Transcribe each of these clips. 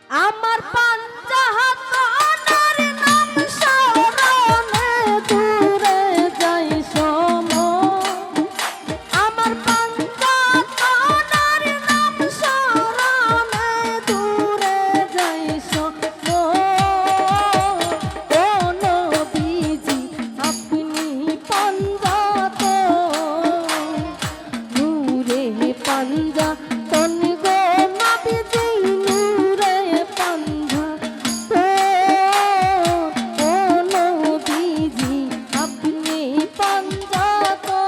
আমার পাঞ্জা হাত ওনার নাম স্মরণে দূরে যাই সম আমার পাঞ্জা হাত ওনার নাম স্মরণে দূরে যাই সম ও নবীজি আপনি পাঞ্জা তো নূরে পাঞ্জা তন গো নবীজি নূরে পাঞ্জা তো ও নবীজি আপনি পাঞ্জা তো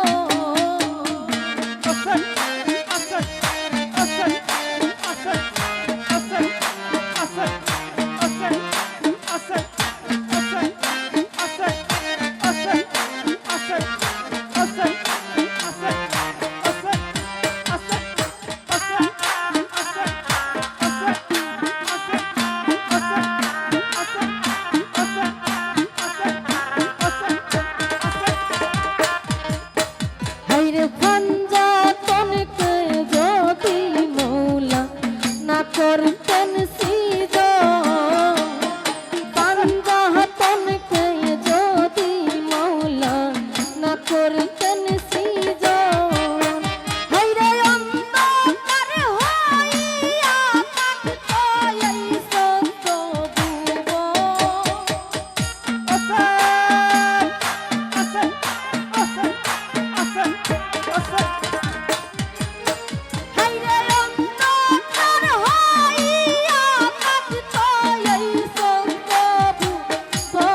আসল আসল আসল আসল আসল আসল আসল আসল আসল আসল আসল আসল আসল হাইরে পাঞ্জা তনকে যদি মৌলা না করতেন সিজন পাঞ্জা তনকে যদি মৌলা না করতেন সিজন হাইরে অন্ধকার হইয়া থাকতো এই সত্য ভুবন হাইরে অন্ধকার হইয়া থাকতো এই সত্য ভুবন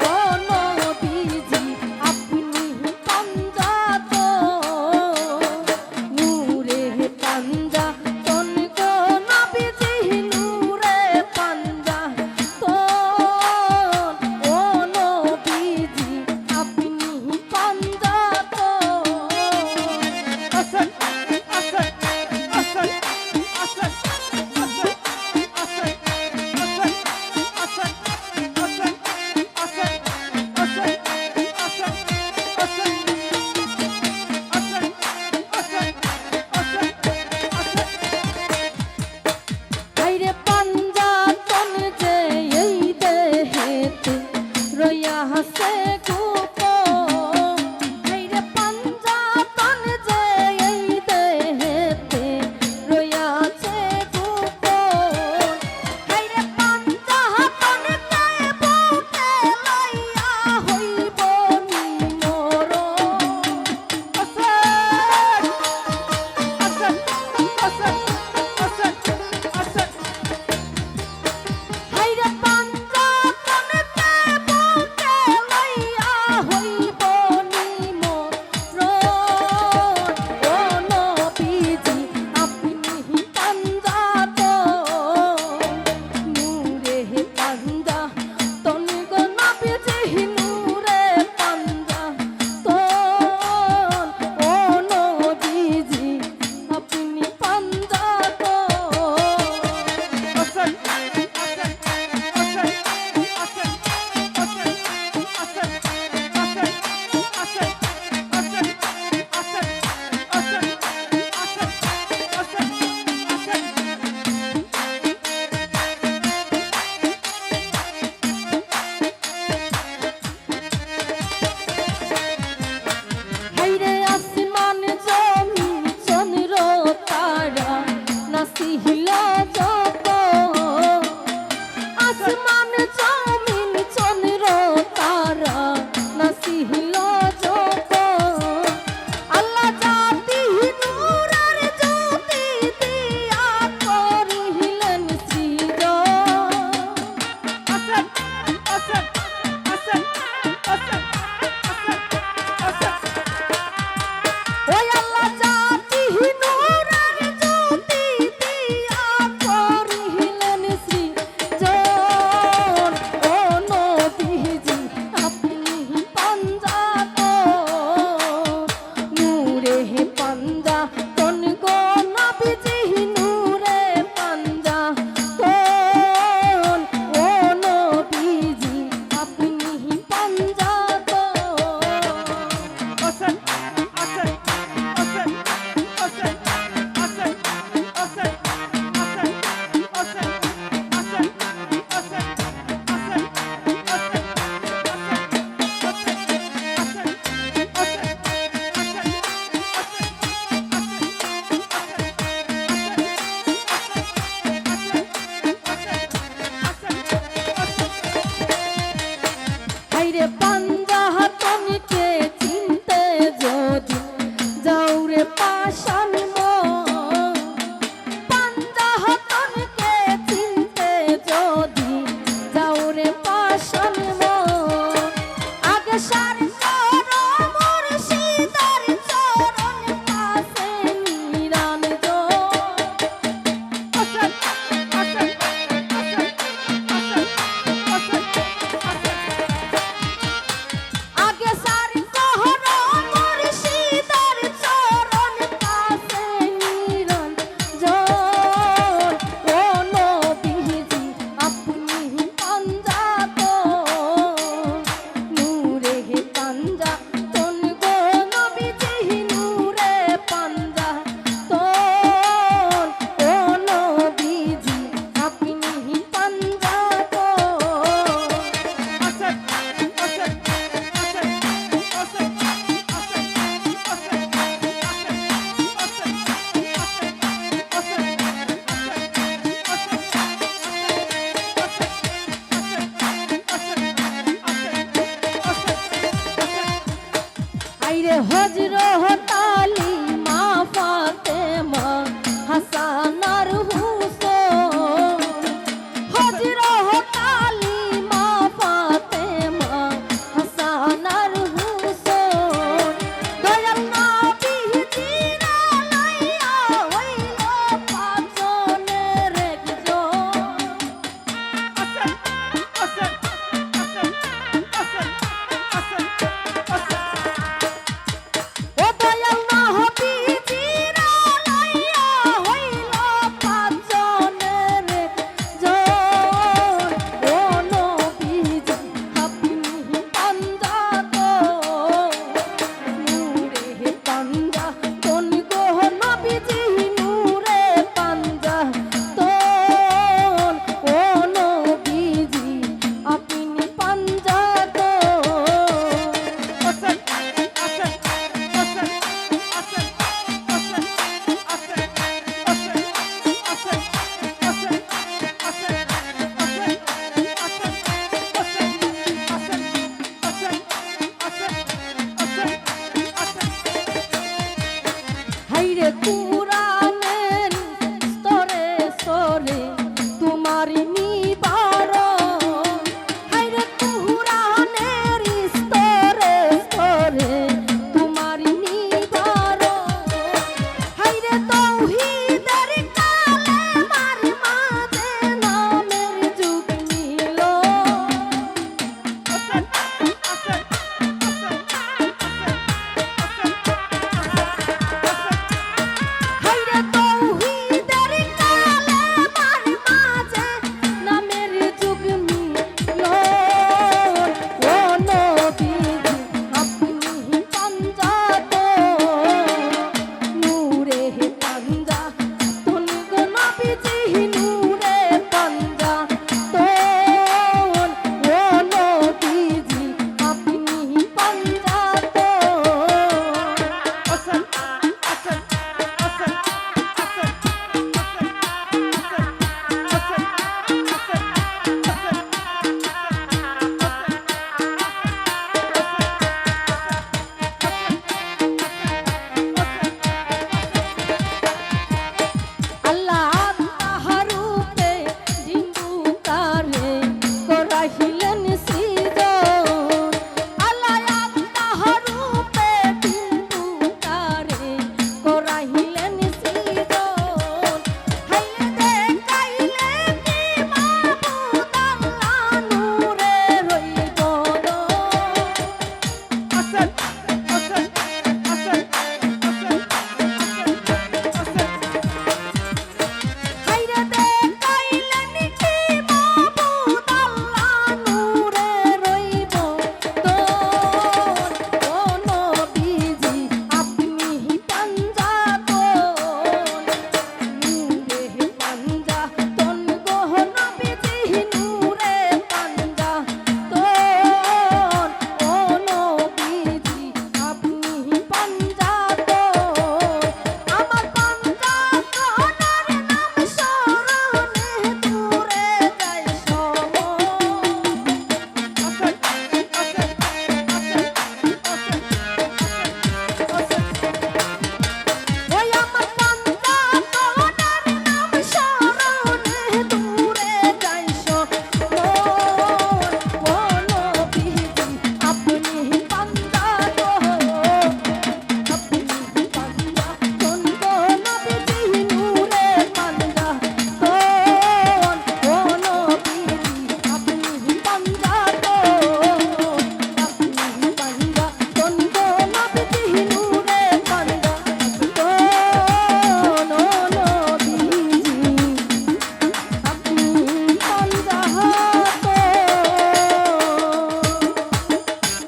ও নবীজি আপনি পাঞ্জা তো নূরে পাঞ্জা তন গো নবীজি নূরে পাঞ্জা তো ও নবীজি আপনি পাঞ্জা তো আসল আসল আসল আসল আসল আসল আসল আসল আসল আসল আসল আসল আসল হাইরে পাঞ্জা তন যে এই দেহেতে রইয়া হাসে গোপন হাইরে পাঞ্জা তন যে এই দেহেতে রইয়া আছে গোপন হাইরে পাঞ্জা তনকে বুকে লইয়া হইব নিমরণ হাইরে পাঞ্জা তনকে বুকে লইয়া হইব নিমরণ ও নবীজি আপনি পাঞ্জা তো নূরে পাঞ্জা তন গো নবীজি নূরে পাঞ্জা তো ও নবীজি আপনি পাঞ্জা তো হাইরে আসমান জমিন চন্দ্র তারা নাসিহিলা